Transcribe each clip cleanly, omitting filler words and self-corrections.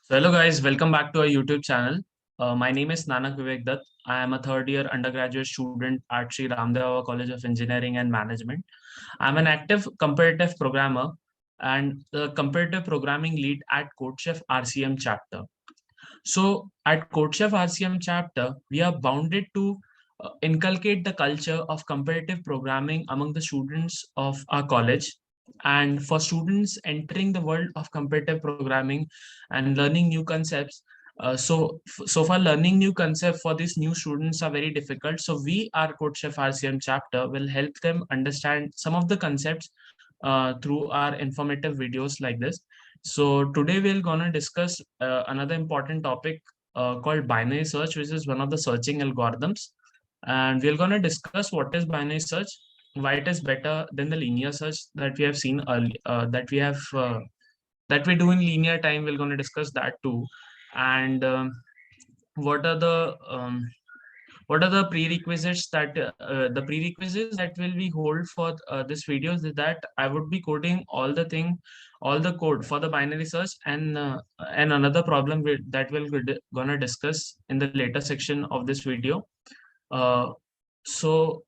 So hello guys, welcome back to our YouTube channel. My name is Nanak Vivek Dutt. I am a third year undergraduate student at Sri Ramdeva College of Engineering and Management. I'm an active competitive programmer and the competitive programming lead at CodeChef RCM chapter. So at CodeChef RCM chapter, we are bounded to inculcate the culture of competitive programming among the students of our college. And for students entering the world of competitive programming and learning new concepts, so far learning new concept for these new students are very difficult. So we, our CodeChef RCM chapter, will help them understand some of the concepts through our informative videos like this. So today we're gonna discuss another important topic called binary search, which is one of the searching algorithms. And we're gonna discuss what is binary search, why it is better than the linear search that we have seen early, that we do in linear time. We're gonna discuss that too, and what are the prerequisites that will be hold for this video is that I would be coding all the code for the binary search, and another problem that gonna discuss in the later section of this video. uh, so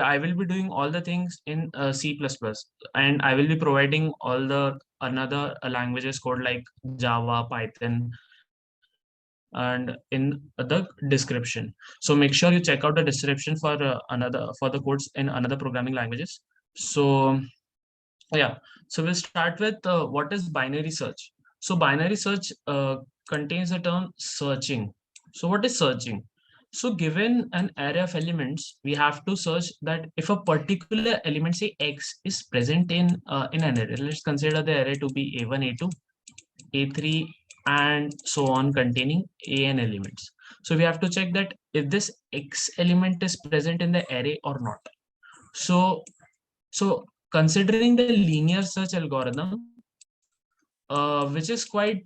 I will be doing all the things in C++, and I will be providing all the another languages code like Java, Python, and in the description. So make sure you check out the description for for the codes in another programming languages. So yeah, so we'll start with what is binary search. So binary search contains the term searching. So what is searching? So given an array of elements, we have to search that if a particular element, say X, is present in an array. Let's consider the array to be A1, A2, A3, and so on, containing an elements. So we have to check that if this X element is present in the array or not. So so considering the linear search algorithm, which is quite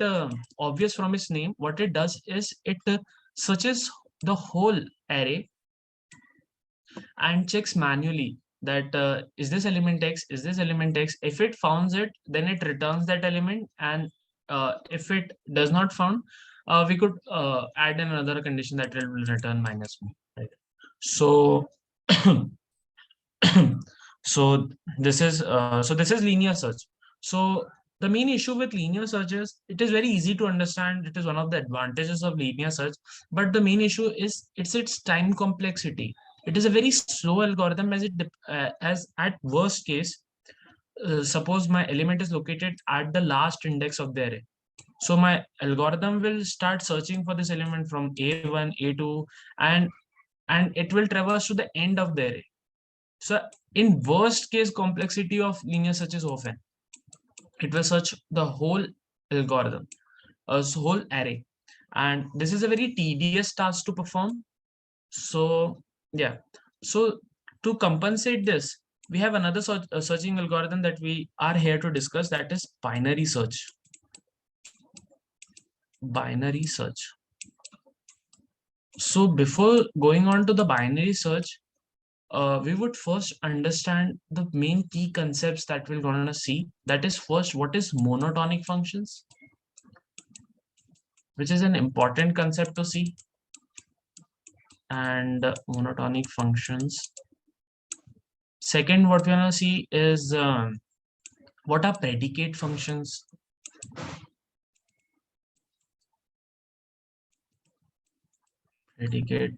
obvious from its name, what it does is it searches the whole array and checks manually that is this element X, is this element X. If it founds it, then it returns that element, and if it does not found, we could add another condition that it will return -1. Right? So so this is linear search. So the main issue with linear search is it is very easy to understand. It is one of the advantages of linear search, but the main issue is its time complexity. It is a very slow algorithm, as at worst case, suppose my element is located at the last index of the array. So my algorithm will start searching for this element from A1, A2, and it will traverse to the end of the array. So in worst case complexity of linear search is often, it will search the whole algorithm, whole array. And this is a very tedious task to perform. So yeah, so to compensate this, we have another searching algorithm that we are here to discuss, that is binary search. Binary search. So before going on to the binary search, we would first understand the main key concepts that we're going to see. That is, first, what is monotonic functions, which is an important concept to see. And monotonic functions. Second, what we're going to see is what are predicate functions. Predicate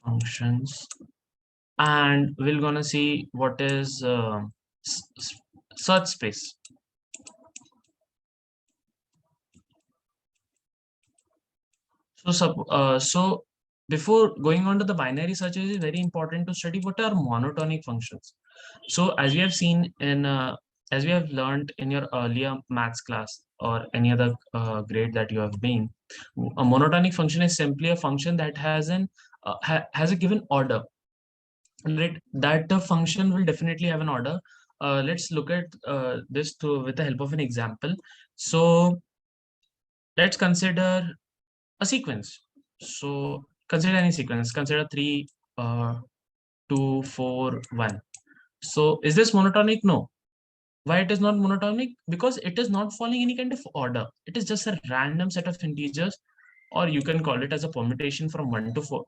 functions. And we're going to see what is search space. So before going on to the binary searches, it is very important to study what are monotonic functions. So as we have seen as we have learned in your earlier maths class or any other grade that you have been, a monotonic function is simply a function that has a given order. Right? That the function will definitely have an order. Let's look at this with the help of an example. So let's consider a sequence. So consider any sequence. Consider 3, 2, 4, 1. So is this monotonic? No. Why it is not monotonic? Because it is not following any kind of order. It is just a random set of integers, or you can call it as a permutation from 1 to 4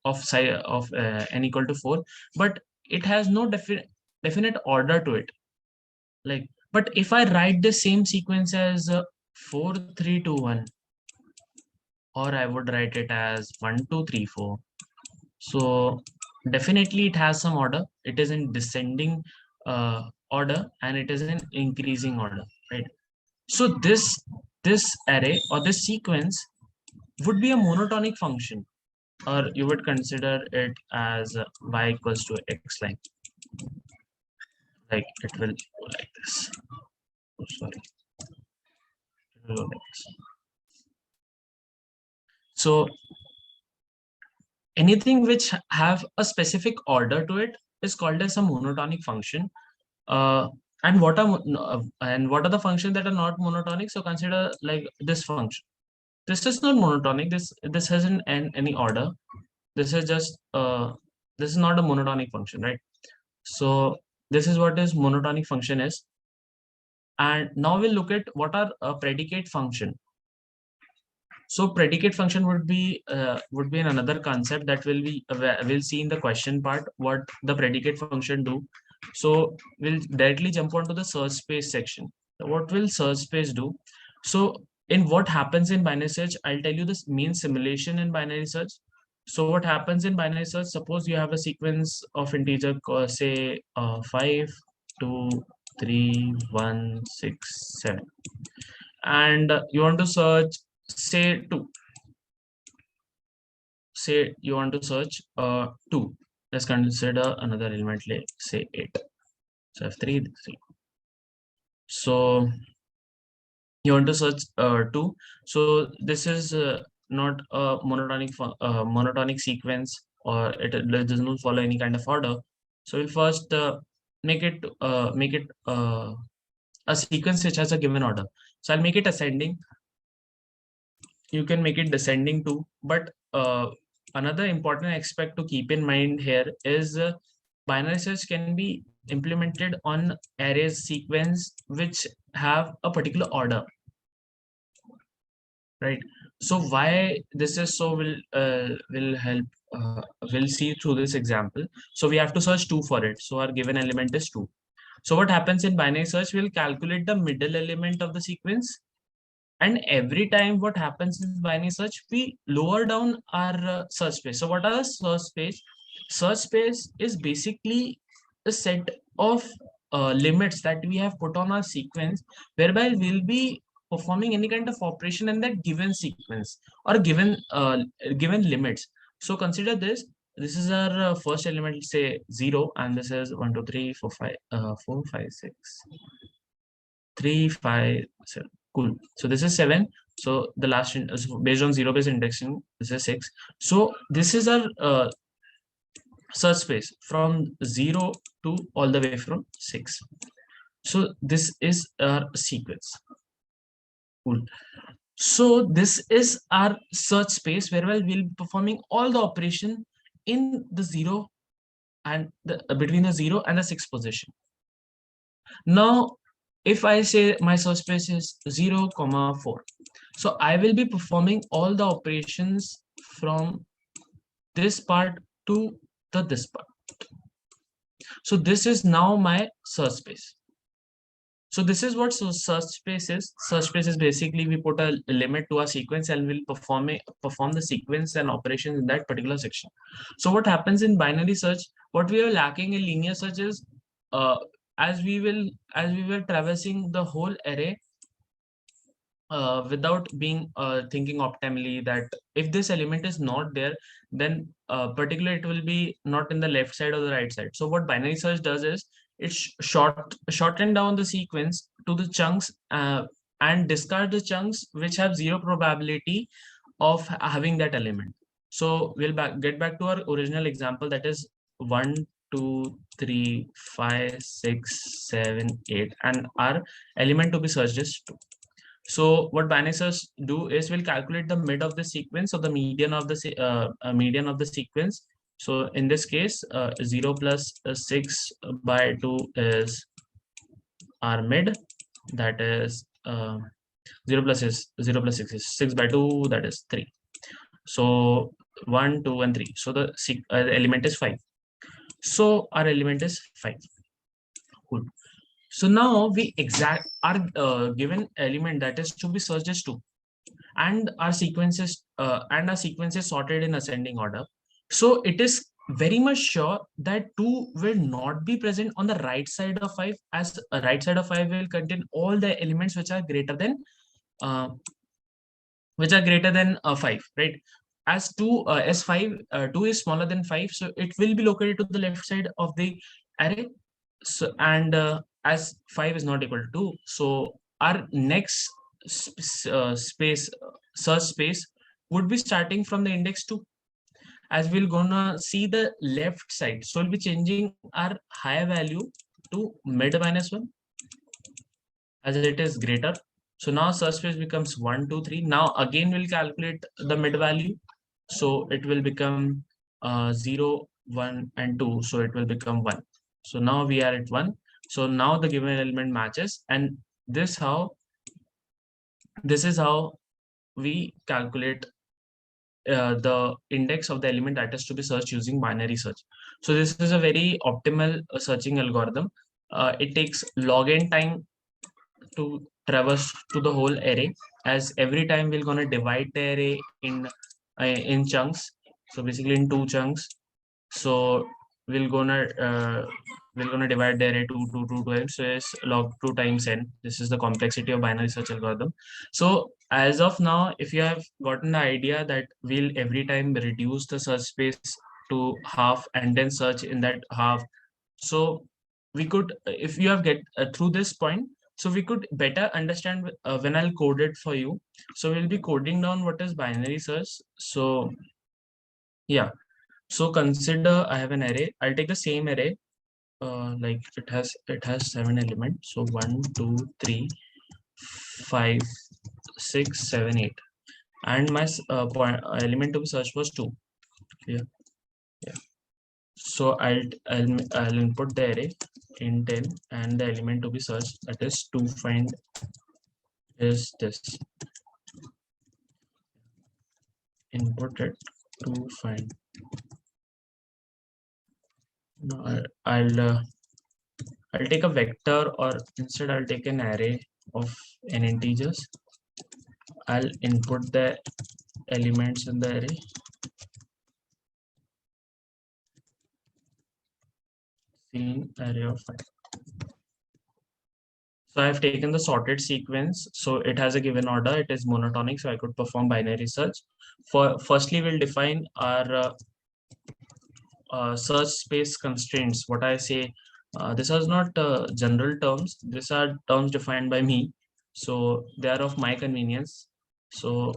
of n equal to 4, but it has no definite order to it. Like, but if I write the same sequence as 4 3 2 1, or I would write it as 1 2 3 4, so definitely it has some order. It is in descending order, and it is in increasing order, right? So this array or this sequence would be a monotonic function, or you would consider it as y equals to x line. Like it will go like this. Oh, sorry, it will go like this. So anything which have a specific order to it is called as a monotonic function. Uh, and what are the functions that are not monotonic? So consider like this function. This is not monotonic. This hasn't any order. This is just this is not a monotonic function, right? So this is what is monotonic function is. And now we'll look at what are a predicate function. So predicate function would be another concept that we'll see in the question part what the predicate function do. So we'll directly jump onto the search space section. What will search space do? So in what happens in binary search, I'll tell you this mean simulation in binary search. So what happens in binary search? Suppose you have a sequence of integer, say 5, 2, 3, 1, 6, 7, and you want to search say 2. Say you want to search 2. Let's consider another element, like say 8. So f3 3. So you want to search 2. So this is not a monotonic sequence, or it does not follow any kind of order. So we'll first make it a sequence which has a given order. So I'll make it ascending. You can make it descending too, but another important aspect to keep in mind here is binary search can be implemented on arrays sequence which have a particular order, right? So why this is so will help, we'll see through this example. So we have to search 2 for it. So our given element is 2. So what happens in binary search, we'll calculate the middle element of the sequence, and every time what happens in binary search, we lower down our search space. So what are the search space? Search space is basically a set of limits that we have put on our sequence, whereby we'll be performing any kind of operation in that given sequence or given limits. So consider this. This is our first element, say 0, and this is 1 2 3 4 5 4 5 6 3 5 7. Cool. So this is 7. So the last so based on 0 based indexing, this is 6. So this is our search space from 0 to all the way from 6. So this is our sequence. Cool. So this is our search space whereby we'll be performing all the operation in the 0 and between the 0 and the 6 position. Now, if I say my search space is 0, 4, so I will be performing all the operations from this part to this part. So this is now my search space. So this is what search space is. Search space is basically we put a limit to a sequence and we'll perform the sequence and operations in that particular section. So what happens in binary search? What we are lacking in linear search is as we were traversing the whole array without being thinking optimally that if this element is not there, then particularly it will be not in the left side or the right side. So what binary search does is it shorten down the sequence to the chunks and discard the chunks which have 0 probability of having that element. So we'll get back to our original example, that is 1 2 3 5 6 7 8, and our element to be searched is 2. So what binary search do is we'll calculate the mid of the sequence or the median of the median of the sequence. So in this case, 0 plus 6 by 2 is our mid, that is 0 plus 6 is 6 by 2, that is 3. So 1, 2, and 3. So the element is 5. So our element is 5. Cool. So now we exact our given element that is to be searched is 2, and our sequence is sorted in ascending order. So it is very much sure that 2 will not be present on the right side of 5, as a right side of 5 will contain all the elements uh, which are greater than 5, right? As 5 2 is smaller than 5, so it will be located to the left side of the array. So, and as 5 is not equal to 2, so our next search space would be starting from the index 2, as we're gonna see the left side. So we'll be changing our higher value to mid minus 1, as it is greater. So now search space becomes 1, 2, 3. Now again we'll calculate the mid value. So it will become 0, 1, and 2. So it will become 1. So now we are at 1. So now the given element matches, and this is how we calculate the index of the element that is to be searched using binary search. So this is a very optimal searching algorithm. It takes log n time to traverse to the whole array, as every time we're going to divide the array in chunks, so basically in 2 chunks. So we're gonna uh, we're gonna divide the array two times, so it's log 2 times n. This is the complexity of binary search algorithm. So as of now, if you have gotten the idea that we'll every time reduce the search space to half and then search in that half, so we could, if you have get through this point, so we could better understand when I'll code it for you. So we'll be coding down what is binary search. So yeah, so consider I have an array. I'll take the same array, like it has 7 elements. So 1, 2, 3, 5, 6, 7, 8, and my element to be searched was 2. Yeah, yeah. So I'll input the array in 10, and the element to be searched, that is to find, is this. Input it to find. No, I'll take a vector, or instead I'll take an array of n integers. I'll input the elements in the array. Scene array of 5. So I've taken the sorted sequence. So it has a given order. It is monotonic. So I could perform binary search. Firstly, we'll define our search space constraints. What I say, this is not general terms. These are terms defined by me. So they are of my convenience. So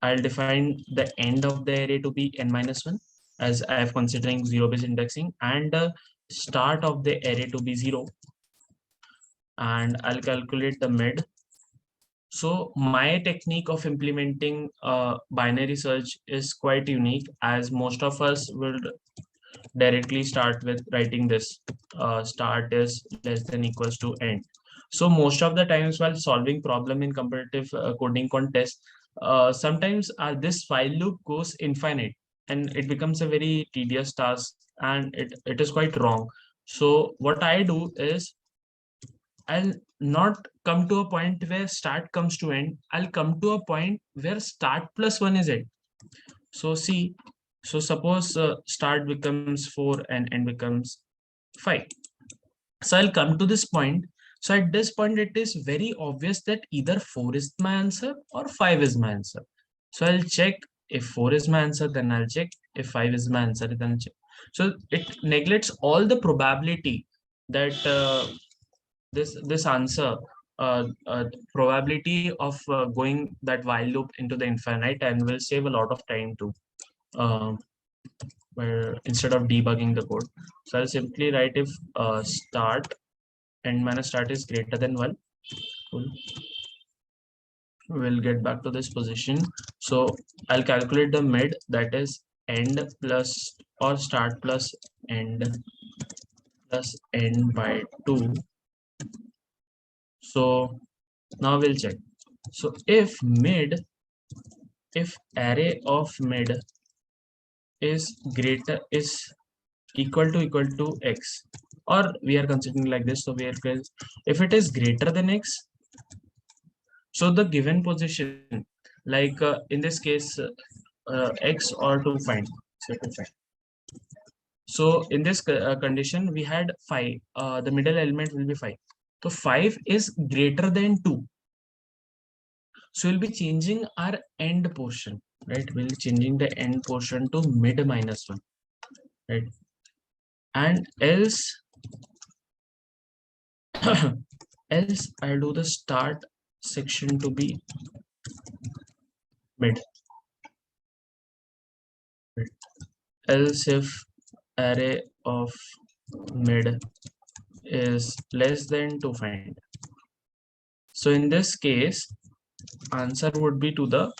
I'll define the end of the array to be n minus 1, as I have considering 0-base indexing, and the start of the array to be 0. And I'll calculate the mid. So my technique of implementing binary search is quite unique, as most of us will directly start with writing this start is less than equals to end. So most of the times while solving problem in competitive coding contest, sometimes this while loop goes infinite, and it becomes a very tedious task, and it is quite wrong. So what I do is, I'll not come to a point where start comes to end. I'll come to a point where start plus 1 is end. So see, so suppose start becomes 4 and end becomes 5. So I'll come to this point. So at this point, it is very obvious that either 4 is my answer or 5 is my answer. So I'll check if 4 is my answer, then I'll check. If 5 is my answer, then I'll check. So it neglects all the probability that this answer, probability of going that while loop into the infinite, and will save a lot of time too. Um, where instead of debugging the code. So I'll simply write if start end minus start is greater than 1. Cool. We'll get back to this position. So I'll calculate the mid, that is end plus, or start plus end by 2. So now we'll check. So if array of mid is greater is equal to x, or we are considering like this, so we are if it is greater than x, so the given position, like in this case, x or to find, so to find. So in this condition, we had 5. The middle element will be 5. So 5 is greater than 2. So we'll be changing our end portion, right? We'll be changing the end portion to mid minus 1, right? And else, else I'll do the start section to be mid. Right? Else if array of mid is less than to find. So in this case, answer would be to the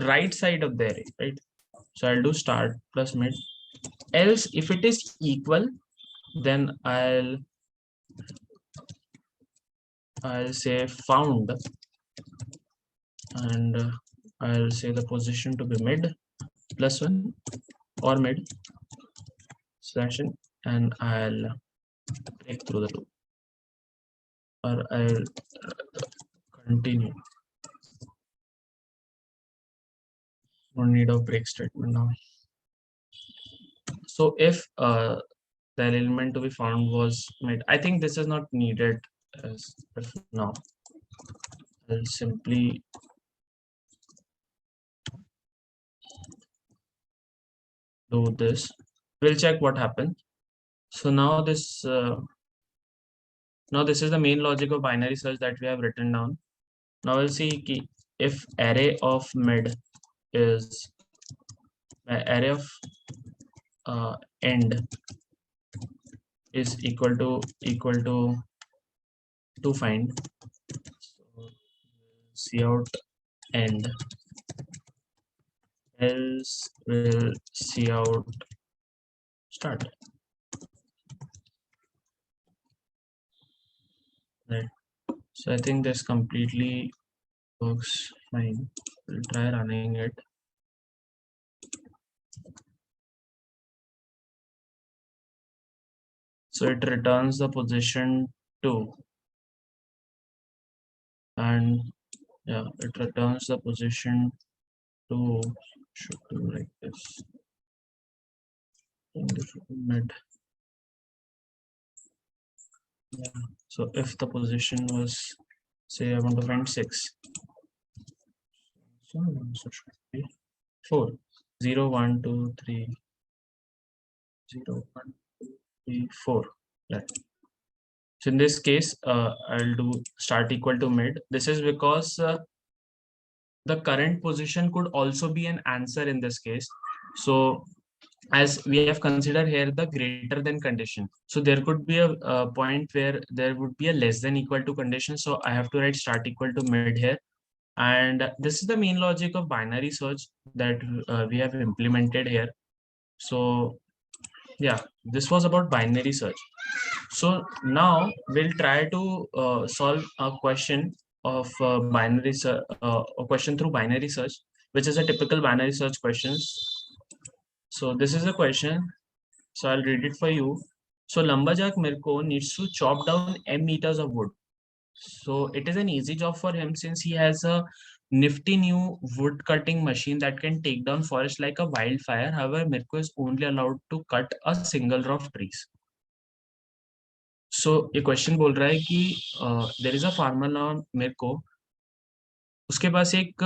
right side of the array, right? So I'll do start plus mid. Else if it is equal, then I'll say found, and I'll say the position to be mid plus 1 or mid slash n, and I'll break through the loop, or I'll continue. No need of break statement now. So if the element to be found was mid, I think this is not needed as of now. I'll simply do this. We'll check what happened. So now this is the main logic of binary search that we have written down. Now we'll see if array of mid is array of end is equal to find. So cout end, else will cout start. Right. So I think this completely works fine. We'll try running it. So it returns the position 2, and yeah, it returns the position 2. Should do like this. Mid. Yeah. So if the position was, say I want to find 6, so should be 4. 0, 1, 2, 3, 0, 1, 2, 3, 4. Right. So in this case, I'll do start equal to mid. This is because the current position could also be an answer in this case. So as we have considered here the greater than condition, so there could be a point where there would be a less than equal to condition. So I have to write start equal to mid here. And this is the main logic of binary search that we have implemented here. So yeah, this was about binary search. So now we'll try to solve a question of a question through binary search, which is a typical binary search questions. So this is a question. So I'll read it for you. So Lumberjack Mirko needs to chop down m meters of wood. So it is an easy job for him since he has a nifty new wood cutting machine that can take down forest like a wildfire. However, Mirko is only allowed to cut a single row of trees. So ये question बोल रहा है कि there is a farmer नाम Mirko, उसके पास एक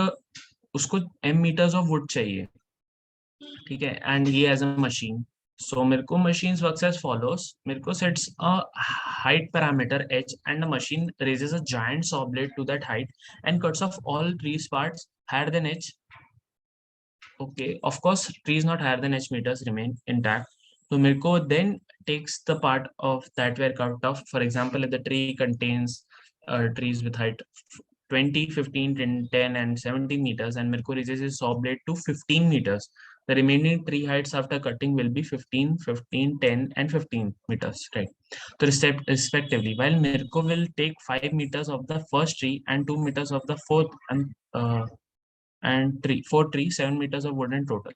उसको m meters of wood चाहिए, ठीक है, and he has a machine. So Mirko machines works as follows. Mirko sets a height parameter h, and the machine raises a giant saw blade to that height and cuts off all trees parts higher than h. Okay, of course, trees not higher than h meters remain intact. So Mirko then takes the part of that were cut off. For example, if the tree contains trees with height 20, 15, 10, and 17 meters, and Mirko raises his saw blade to 15 meters. The remaining tree heights after cutting will be 15, 15, 10, and 15 meters, right? So respectively, while Mirko will take 5 meters of the first tree and 2 meters of the fourth and four tree, 7 meters of wood in total.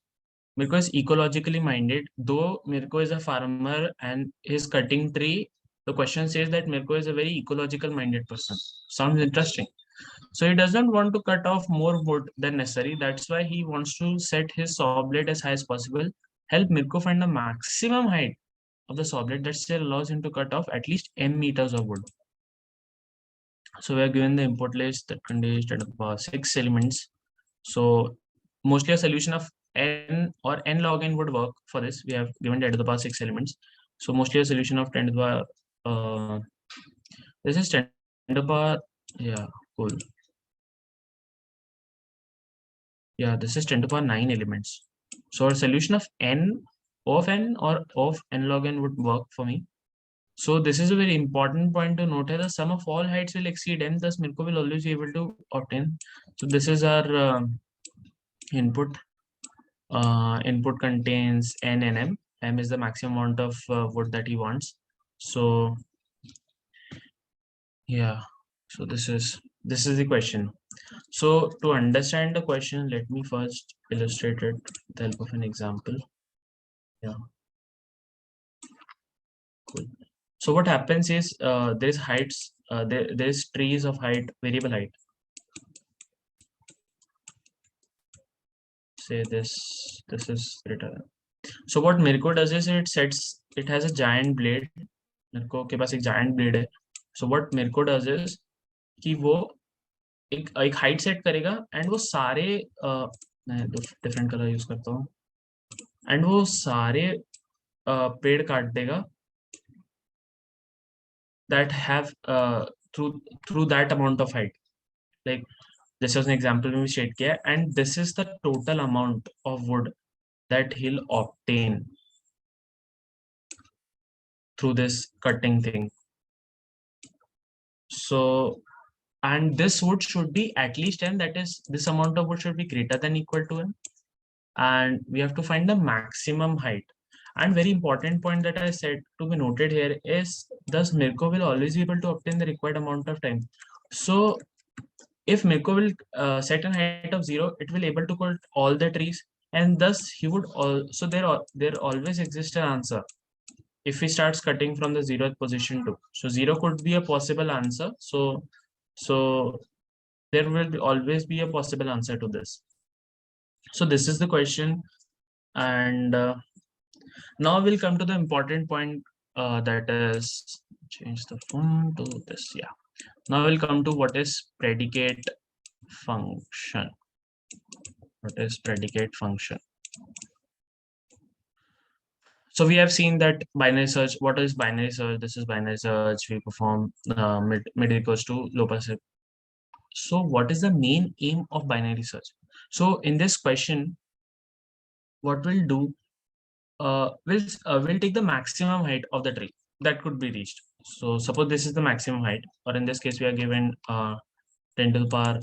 Mirko is ecologically minded, though Mirko is a farmer and is cutting tree. The question says that Mirko is a very ecological minded person. Sounds interesting. So he doesn't want to cut off more wood than necessary. That's why he wants to set his saw blade as high as possible, help Mirko find the maximum height of the saw blade that still allows him to cut off at least m meters of wood. So we are given the input list that contains 10 to the power 6 elements. So mostly a solution of n or n log n would work for this. We have given 10 to the power 6 elements. So mostly a solution of 10 to the power, this is 10 to the power, yeah, cool. Yeah, this is 10 to the power 9 elements. So a solution of n or of n log n would work for me. So this is a very important point to note here. The sum of all heights will exceed n, thus Mirko will always be able to obtain. So this is our input. Input contains n and m. M is the maximum amount of wood that he wants. So yeah, so this is the question. So to understand the question, let me first illustrate it with the help of an example. Yeah, cool. So what happens is there's heights, there's trees of height, variable height. Say this is greater. So what Mirko does is it has a giant blade. Mirko के पास एक giant blade है. So what Mirko does is कि वो एक height set करेगा and वो सारे मैं different color use करता हूँ and वो सारे पेड़ काट देगा that have through that amount of height. Like this was an example we shared here, and this is the total amount of wood that he'll obtain through this cutting thing. So, and this wood should be at least n, that is this amount of wood should be greater than equal to n, and we have to find the maximum height. And very important point that I said to be noted here is thus Mirko will always be able to obtain the required amount of time. So if Mirko will set a height of 0, it will able to cut all the trees, and thus he would also there always exists an answer if he starts cutting from the 0th position too. So 0 could be a possible answer. So there will always be a possible answer to this. So this is the question, and now we'll come to the important point, that is change the font to this. Yeah. Now we'll come to what is predicate function. What is predicate function? So we have seen that binary search. What is binary search? This is binary search. We perform mid equals to low pass. So what is the main aim of binary search? So in this question, what we'll do, we'll take the maximum height of the tree that could be reached. So suppose this is the maximum height, or in this case we are given 10 to the power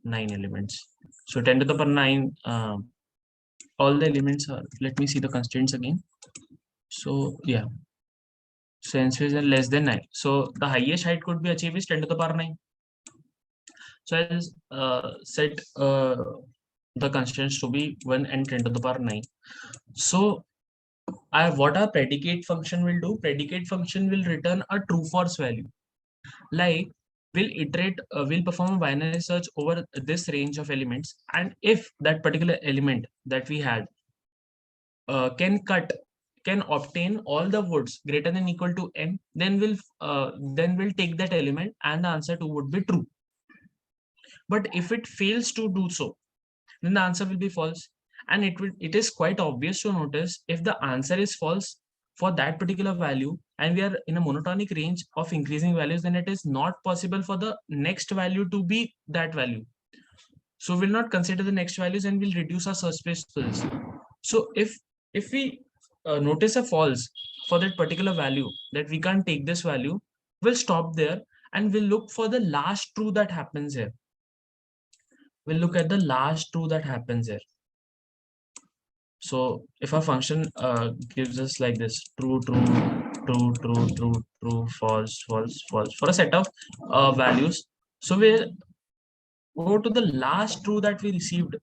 9 elements. So 10 to the power 9, all the elements are, let me see the constraints again. So yeah, so n is less than 9. So the highest height could be achieved is 10 to the power 9. So I'll set the constraints to be 1 and 10 to the power 9. So what our predicate function will do, predicate function will return a true false value. Like we'll iterate, we'll perform a binary search over this range of elements, and if that particular element that we had can obtain all the woods greater than equal to n, then we'll take that element and the answer 2 would be true. But if it fails to do so, then the answer will be false. And it is quite obvious to notice if the answer is false for that particular value and we are in a monotonic range of increasing values, then it is not possible for the next value to be that value. So we'll not consider the next values and we'll reduce our search space to this. So if we notice a false for that particular value, that we can't take this value, we'll stop there and we'll look for the last true that happens here. We'll look at the last true that happens here. So if our function gives us like this, true, true, true, true, true, true, false, false, false, for a set of values, so we'll go to the last true that we received,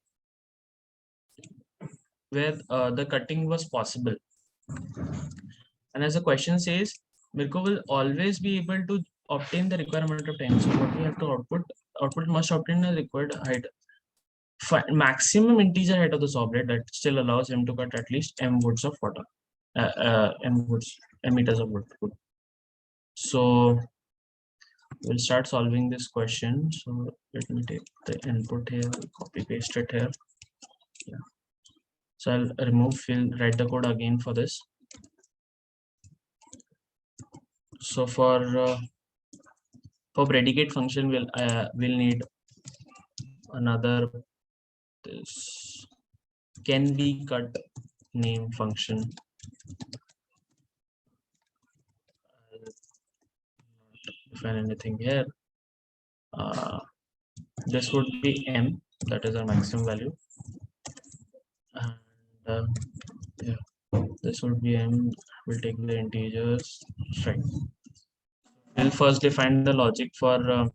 where the cutting was possible. And as the question says, Mirko will always be able to obtain the required amount of time. So what we have to output must obtain the required height, maximum integer height of the saw blade that still allows him to cut at least m woods of water, m meters of wood. So we'll start solving this question. So let me take the input here, copy paste it here. Yeah. So I'll remove, we'll write the code again for this. So for predicate function, we'll need another this can be cut name function. Define anything here. This would be m, that is our maximum value, and yeah, this would be m. We'll take the integers string. We'll first define the logic for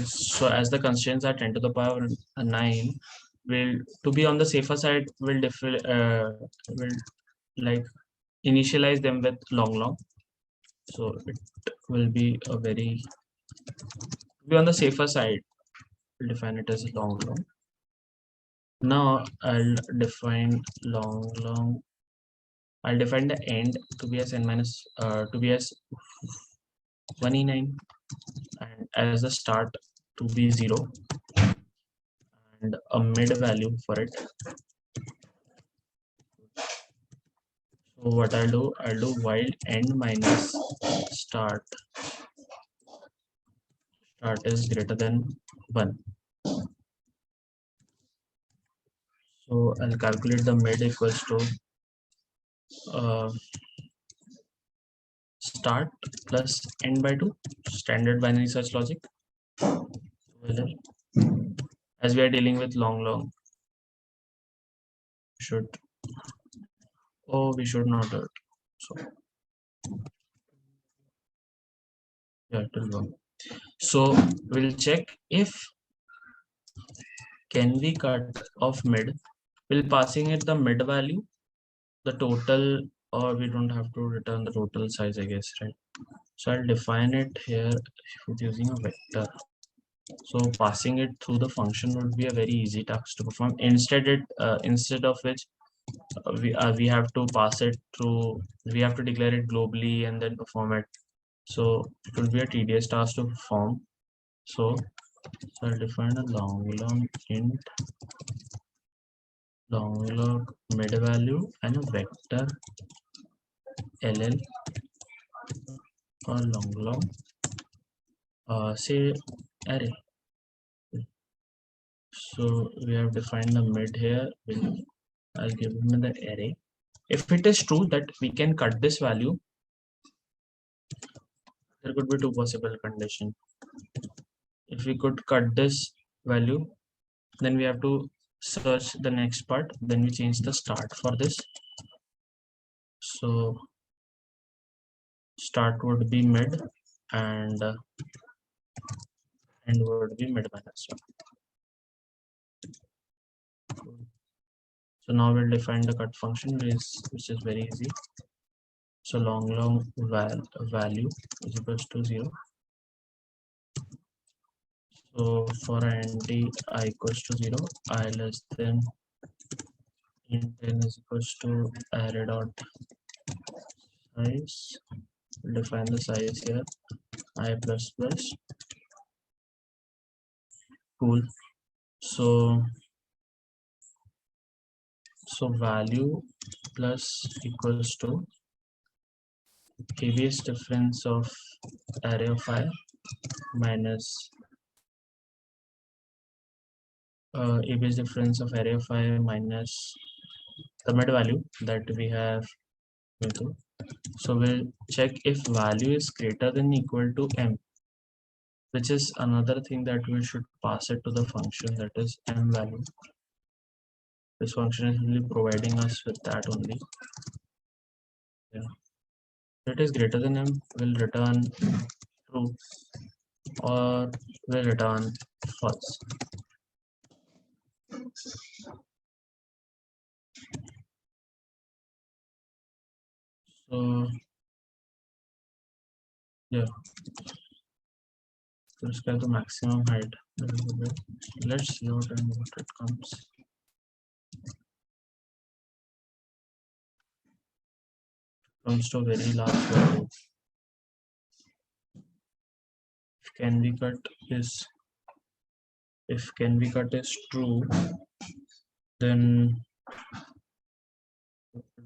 so as the constraints are 10 to the power 9, will to be on the safer side, will like initialize them with long. So it will be a very, be on the safer side, we'll define it as long. Now I'll define long. I'll define the end to be as n minus to be as 1e9, and as the start to be 0, and a mid value for it. So what I'll do while end minus start is greater than 1. So I'll calculate the mid equals to start plus end by 2, standard binary search logic. As we are dealing with long, we should not do it. So yeah, it will work. So we'll check if can we cut off mid, will passing it the mid value, the total, or we don't have to return the total size, I guess, right? So I'll define it here with using a vector. So passing it through the function would be a very easy task to perform. Instead of which we have to pass it through, we have to declare it globally and then perform it. So it will be a tedious task to perform. So I'll define a long int long mid value and a vector ll or long say array. So we have defined the mid here. I'll give him the array. If it is true that we can cut this value, there could be two possible conditions. If we could cut this value, then we have to search the next part, then we change the start for this. So start would be mid and end would be mid minus 1. So now we'll define the cut function, which is very easy. So long value is equals to 0. So for int I equals to 0, I less than int n is equals to array dot size. We'll define the size here, I plus plus. Cool. So value plus equals to ABS difference of array of I minus ABS difference of array of I minus the mid value that we have. So we'll check if value is greater than equal to m. which is another thing that we should pass it to the function, that is m value. This function is really providing us with that only. Yeah. It is greater than m, will return true or will return false. So yeah, let's get the maximum height. Let's see what it comes. Comes to a very large value. Can be cut is if can be cut is true, then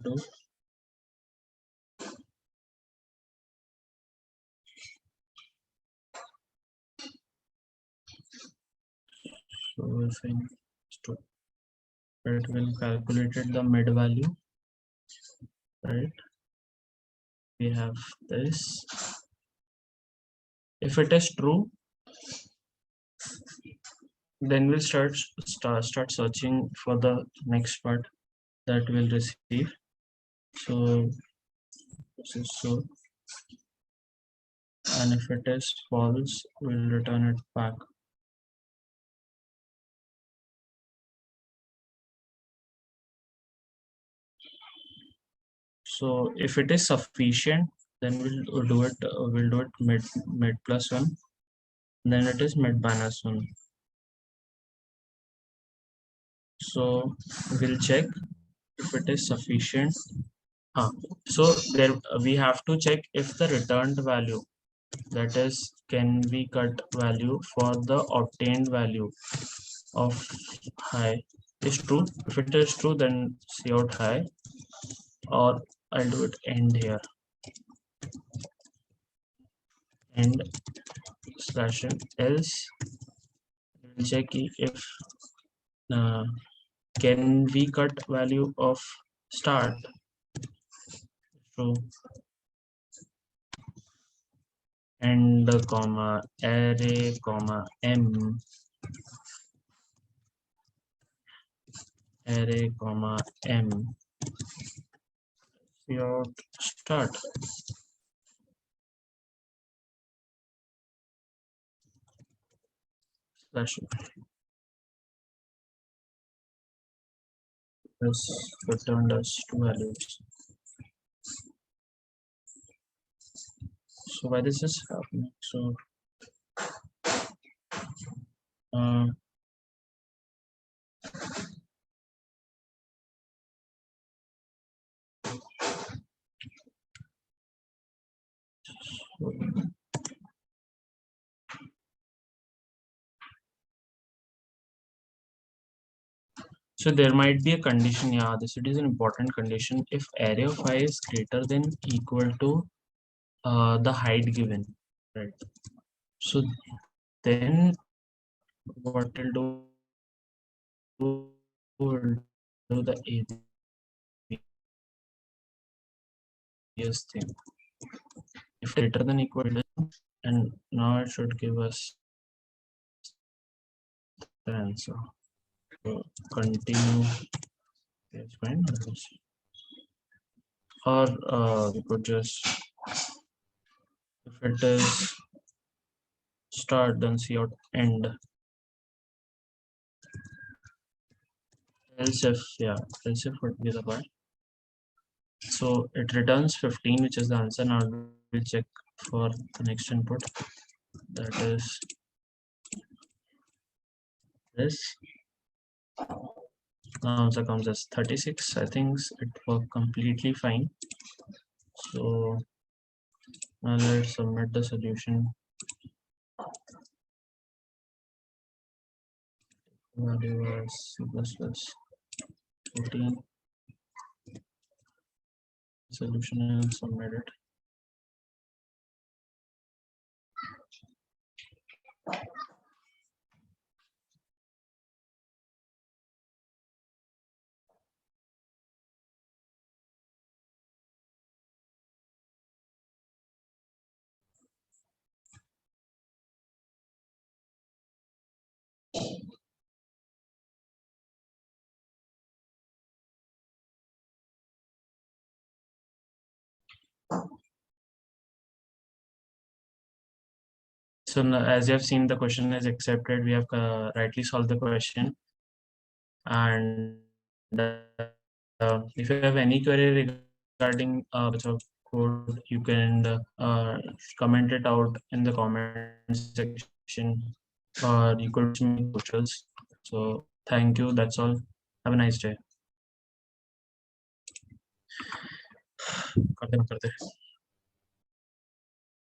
do so if it will calculate the mid value, right? We have this. If it is true, then we'll start searching for the next part that we'll receive. So this is so, and if it is false, we'll return it back. So if it is sufficient, then we'll do it. We'll do it mid plus one. Then it is mid minus one. So we'll check if it is sufficient. So there we have to check if the returned value, that is can be cut value for the obtained value of high is true. If it is true, then see out high, or I'll do it end here, end slash n. Else we'll check if uh, can we cut value of start. So end comma array comma m array comma m out start slash has returned us two values. So why this is happening? So uh, so there might be a condition. Yeah, this it is an important condition. If array of I is greater than equal to the height given, right? So then what will will do the ABS thing. If greater than equal to, and now it should give us the answer. So continue. It's fine. Or we could just, if it is start, then see out end. Else if, yeah, else if would be the part. So it returns 15, which is the answer. Now we'll check for the next input, that is this. Now answer comes as 36. I think it worked completely fine. So now let's submit the solution. Value was C++ 14. Solution and submit it. So as you have seen, the question is accepted. We have rightly solved the question. And if you have any query regarding which of code, you can comment it out in the comment section, or you could message me in socials. So thank you. That's all. Have a nice day. करते हैं।